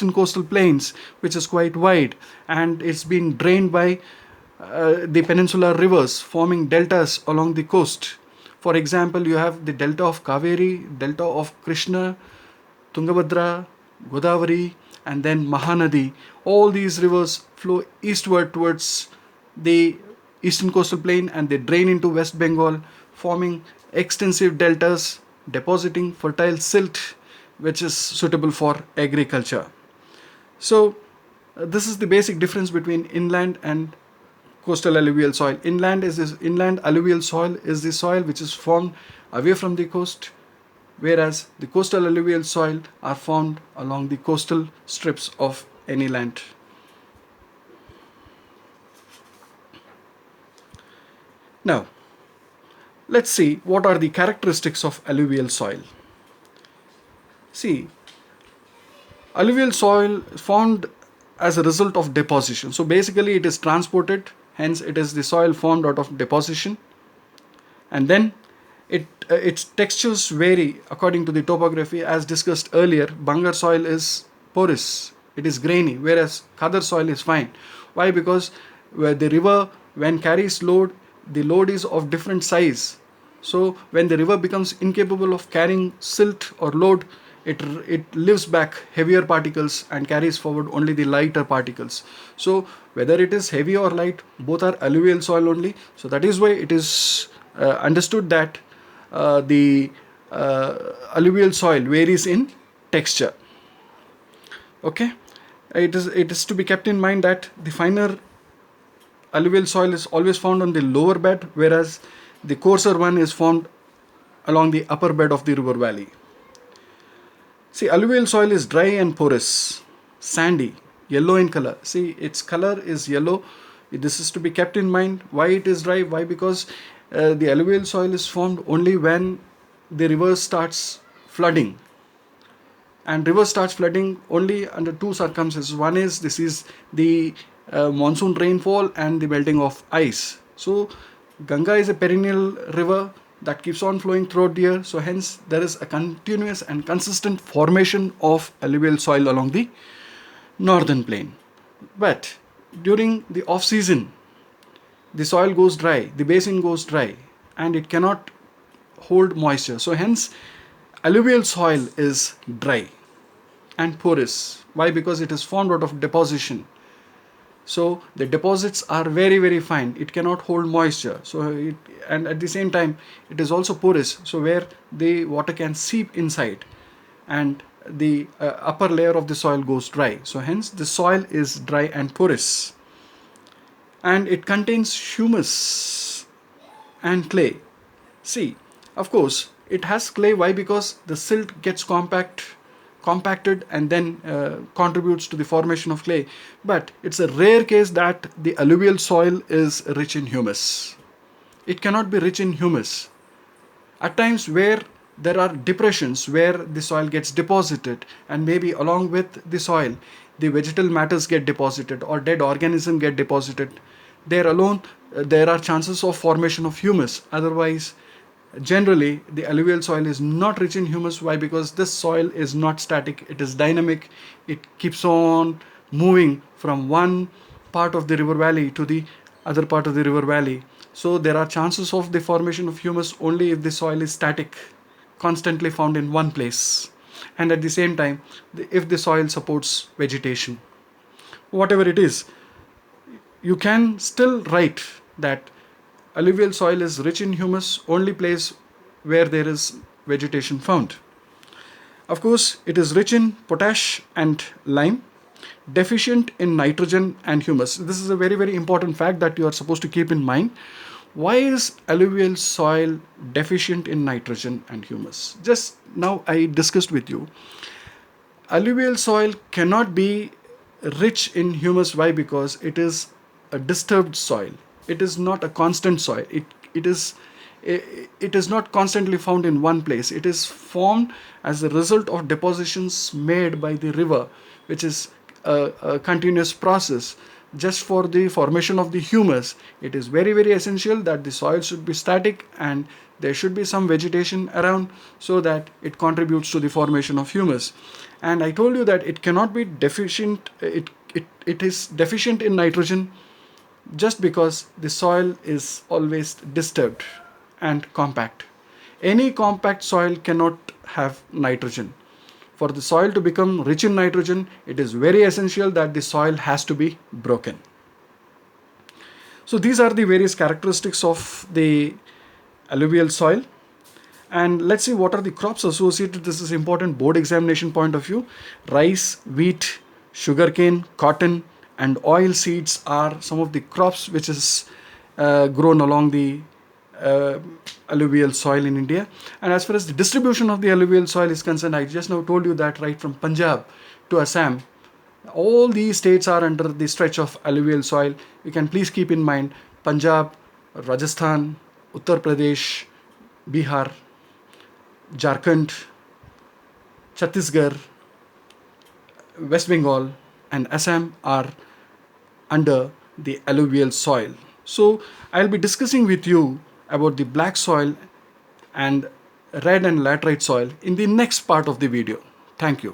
eastern coastal plains, which is quite wide, and it's being drained by the peninsular rivers, forming deltas along the coast. For example, you have the delta of Kaveri, delta of Krishna, Tungabhadra, Godavari, and then Mahanadi. All these rivers flow eastward towards the eastern coastal plain, and they drain into West Bengal, forming extensive deltas, depositing fertile silt, which is suitable for agriculture. So, this is the basic difference between inland and coastal alluvial soil. Inland alluvial soil is the soil which is formed away from the coast, whereas the coastal alluvial soil are found along the coastal strips of any land. Now, let's see what are the characteristics of alluvial soil. See, alluvial soil formed as a result of deposition. So basically it is transported, hence it is the soil formed out of deposition. And then its textures vary according to the topography. As discussed earlier, Bangar soil is porous, it is grainy, whereas Khadar soil is fine. Why? Because where the river, when carries load, the load is of different size. So when the river becomes incapable of carrying silt or load, it lifts back heavier particles and carries forward only the lighter particles. So whether it is heavy or light, both are alluvial soil only. So that is why it is understood that the alluvial soil varies in texture. Okay, it is to be kept in mind that the finer alluvial soil is always found on the lower bed, whereas the coarser one is formed along the upper bed of the river valley. See, alluvial soil is dry and porous, sandy, yellow in color. See, its color is yellow. This is to be kept in mind. Why it is dry? Why? Because the alluvial soil is formed only when the river starts flooding. And river starts flooding only under two circumstances. One is this is the monsoon rainfall and the melting of ice. So Ganga is a perennial river that keeps on flowing throughout the year. So hence there is a continuous and consistent formation of alluvial soil along the northern plain. But during the off season, the soil goes dry, the basin goes dry, and it cannot hold moisture. So hence alluvial soil is dry and porous. Why? Because it is formed out of deposition. So the deposits are very, very fine. It cannot hold moisture. And at the same time, it is also porous. So where the water can seep inside, and the upper layer of the soil goes dry. So hence the soil is dry and porous. And it contains humus and clay. See, of course, it has clay. Why? Because the silt gets compacted and then contributes to the formation of clay. But it's a rare case that the alluvial soil is rich in humus. It cannot be rich in humus. At times where there are depressions where the soil gets deposited, and maybe along with the soil the vegetal matters get deposited or dead organism get deposited, there alone there are chances of formation of humus. Otherwise, generally the alluvial soil is not rich in humus. Why? Because this soil is not static, it is dynamic. It keeps on moving from one part of the river valley to the other part of the river valley. So there are chances of the formation of humus only if the soil is static, constantly found in one place, and at the same time if the soil supports vegetation. Whatever it is, you can still write that alluvial soil is rich in humus only place where there is vegetation found. Of course, it is rich in potash and lime, deficient in nitrogen and humus. This is a very, very important fact that you are supposed to keep in mind. Why is alluvial soil deficient in nitrogen and humus? Just now I discussed with you. Alluvial soil cannot be rich in humus. Why? Because it is a disturbed soil. It is not a constant soil. It is not constantly found in one place. It is formed as a result of depositions made by the river, which is a continuous process. Just for the formation of the humus, it is very, very essential that the soil should be static and there should be some vegetation around so that it contributes to the formation of humus. And I told you that it cannot be deficient, it is deficient in nitrogen just because the soil is always disturbed and compact. Any compact soil cannot have nitrogen. For the soil to become rich in nitrogen, it is very essential that the soil has to be broken. So these are the various characteristics of the alluvial soil. And let's see what are the crops associated. This is important board examination point of view. Rice, wheat, sugarcane, cotton, and oil seeds are some of the crops which is grown along the alluvial soil in India. And as far as the distribution of the alluvial soil is concerned, I just now told you that right from Punjab to Assam, all these states are under the stretch of alluvial soil. You can please keep in mind Punjab, Rajasthan, Uttar Pradesh, Bihar, Jharkhand, Chhattisgarh, West Bengal, and Assam are under the alluvial soil. So I'll be discussing with you about the black soil and red and laterite soil in the next part of the video. Thank you.